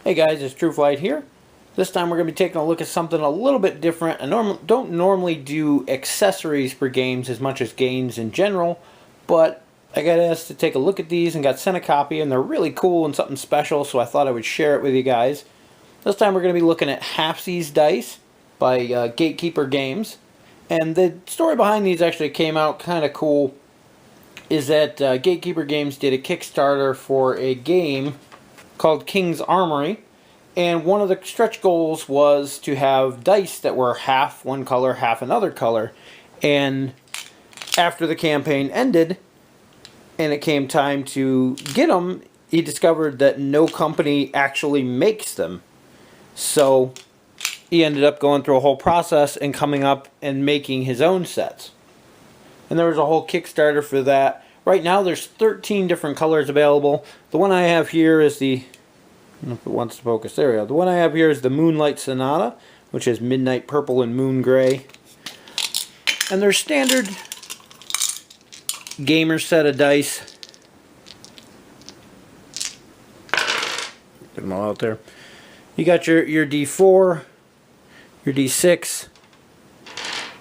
Hey guys, it's Trueflight here. This time we're going to be taking a look at something a little bit different. I don't normally do accessories for games as much as games in general, but I got asked to take a look at these and got sent a copy, and they're really cool and something special, so I thought I would share it with you guys. This time we're going to be looking at Halfsies Dice by Gatekeeper Games. And the story behind these actually came out kind of cool, is that Gatekeeper Games did a Kickstarter for a game called King's Armory, and one of the stretch goals was to have dice that were half one color, half another color. And after the campaign ended and it came time to get them, he discovered that no company actually makes them. So he ended up going through a whole process and coming up and making his own sets. And there was a whole Kickstarter for that. Right now there's 13 different colors available. The one I have here is the, I don't know if it wants to focus, there we go. The one I have here is the Moonlight Sonata, which is midnight purple and moon gray. And there's standard gamer set of dice. Get them all out there. You got your D4, your D6,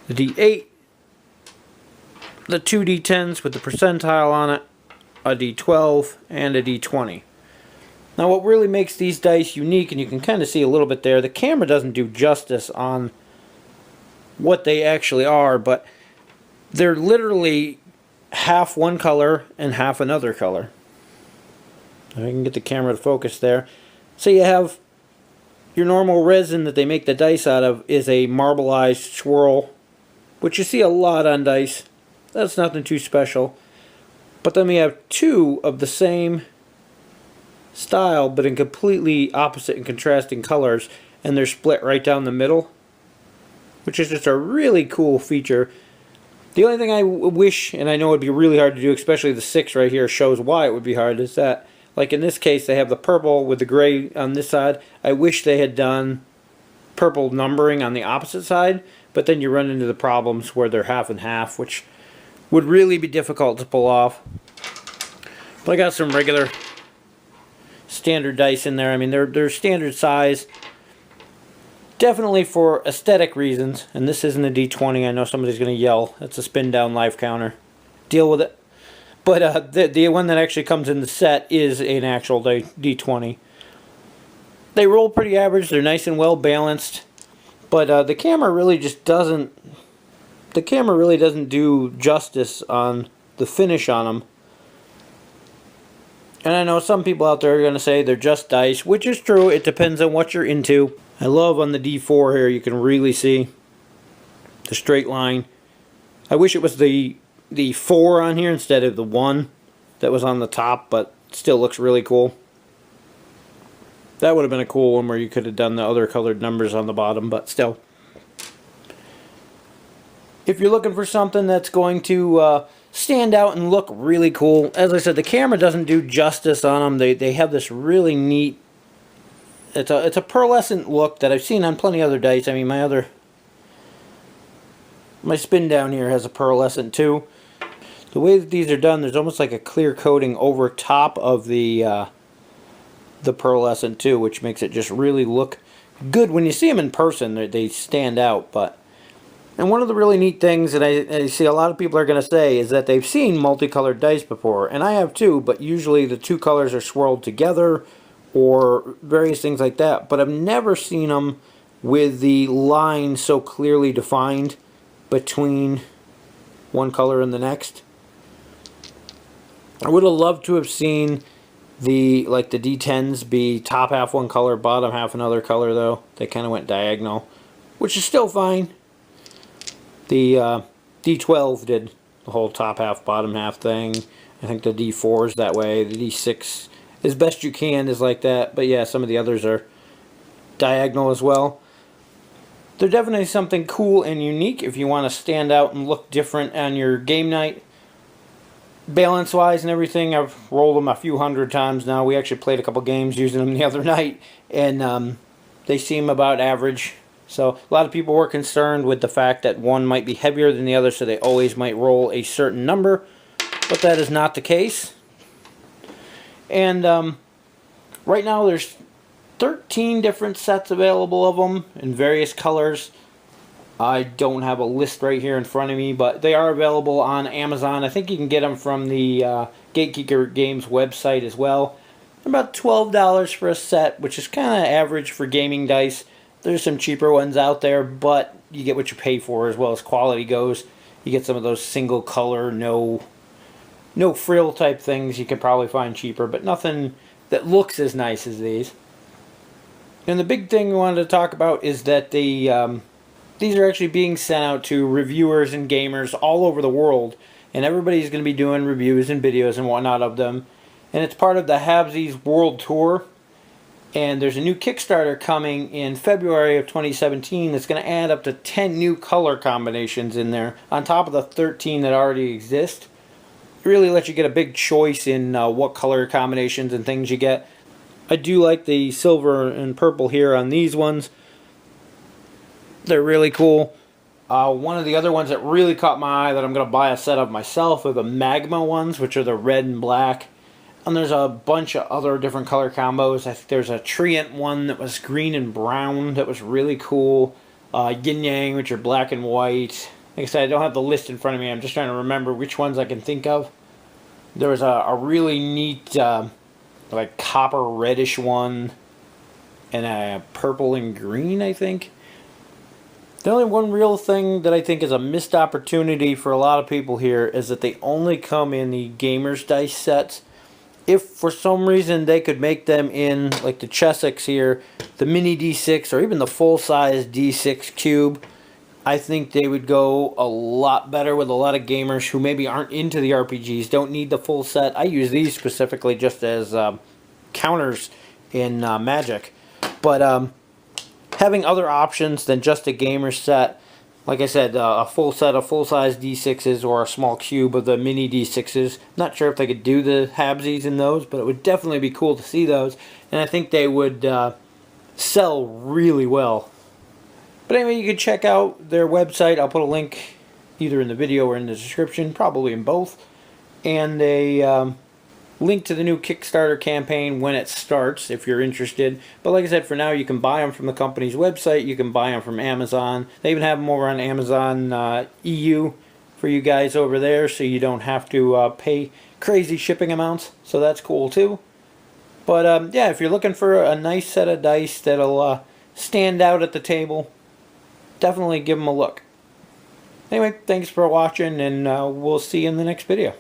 the D8, the 2 D10s with the percentile on it, a D12, and a D20. Now what really makes these dice unique, and you can kind of see a little bit there, the camera doesn't do justice on what they actually are, but they're literally half one color and half another color. If I can get the camera to focus there. So you have your normal resin that they make the dice out of is a marbleized swirl, which you see a lot on dice. That's nothing too special. But then we have two of the same style, but in completely opposite and contrasting colors, and they're split right down the middle, which is just a really cool feature. The only thing I wish, and I know it would be really hard to do, especially the 6 right here shows why it would be hard, is that, like in this case, they have the purple with the gray on this side. I wish they had done purple numbering on the opposite side, but then you run into the problems where they're half and half, which would really be difficult to pull off. But I got some regular standard dice in there. I mean, they're standard size. Definitely for aesthetic reasons. And this isn't a D20. I know somebody's going to yell. That's a spin down life counter. Deal with it. But the one that actually comes in the set is an actual D20. They roll pretty average. They're nice and well balanced. But the camera really just doesn't... The camera really doesn't do justice on the finish on them. And I know some people out there are going to say they're just dice, which is true. It depends on what you're into. I love on the D4 here, you can really see the straight line. I wish it was the 4 on here instead of the 1 that was on the top, but it still looks really cool. That would have been a cool one where you could have done the other colored numbers on the bottom, but still. If you're looking for something that's going to stand out and look really cool, as I said, the camera doesn't do justice on them. They have this really neat, it's a pearlescent look that I've seen on plenty of other dice. I mean, my spin down here has a pearlescent too. The way that these are done, there's almost like a clear coating over top of the pearlescent too, which makes it just really look good. When you see them in person, they stand out. And one of the really neat things that I see a lot of people are going to say is that they've seen multicolored dice before, and I have too, but usually the two colors are swirled together or various things like that. But I've never seen them with the line so clearly defined between one color and the next. I would have loved to have seen the D10s be top half one color, bottom half another color though. They kind of went diagonal, which is still fine. The D12 did the whole top half, bottom half thing. I think the D4 is that way. The D6, as best you can, is like that. But yeah, some of the others are diagonal as well. They're definitely something cool and unique if you want to stand out and look different on your game night. Balance-wise and everything, I've rolled them a few hundred times now. We actually played a couple games using them the other night, and they seem about average. So a lot of people were concerned with the fact that one might be heavier than the other, so they always might roll a certain number, but that is not the case. And right now there's 13 different sets available of them in various colors. I don't have a list right here in front of me, but they are available on Amazon. I think you can get them from the Gatekeeper Games website as well. They're about $12 for a set, which is kind of average for gaming dice. There's some cheaper ones out there, but you get what you pay for as well as quality goes. You get some of those single color, no frill type things you can probably find cheaper, but nothing that looks as nice as these. And the big thing we wanted to talk about is that these are actually being sent out to reviewers and gamers all over the world, and everybody's going to be doing reviews and videos and whatnot of them. And it's part of the Halfsies World Tour, and there's a new Kickstarter coming in February of 2017 that's going to add up to 10 new color combinations in there, on top of the 13 that already exist. It really lets you get a big choice in what color combinations and things you get. I do like the silver and purple here on these ones. They're really cool. One of the other ones that really caught my eye that I'm going to buy a set of myself are the magma ones, which are the red and black. And there's a bunch of other different color combos. I think there's a Treant one that was green and brown that was really cool. Yin Yang, which are black and white. Like I said, I don't have the list in front of me. I'm just trying to remember which ones I can think of. There was a really neat like copper reddish one, and a purple and green, I think. The only one real thing that I think is a missed opportunity for a lot of people here is that they only come in the Gamer's Dice sets. If for some reason they could make them in, like the Chessex here, the mini D6 or even the full-size D6 cube, I think they would go a lot better with a lot of gamers who maybe aren't into the RPGs, don't need the full set. I use these specifically just as counters in Magic. But having other options than just a gamer set, like I said, a full set of full-size D6s or a small cube of the mini D6s. Not sure if they could do the Halfsies in those, but it would definitely be cool to see those. And I think they would sell really well. But anyway, you can check out their website. I'll put a link either in the video or in the description, probably in both. And a link to the new Kickstarter campaign when it starts, if you're interested. But like I said, for now, you can buy them from the company's website. You can buy them from Amazon. They even have them over on Amazon EU for you guys over there, so you don't have to pay crazy shipping amounts. So that's cool too. But yeah, if you're looking for a nice set of dice that'll stand out at the table, definitely give them a look. Anyway, thanks for watching, and we'll see you in the next video.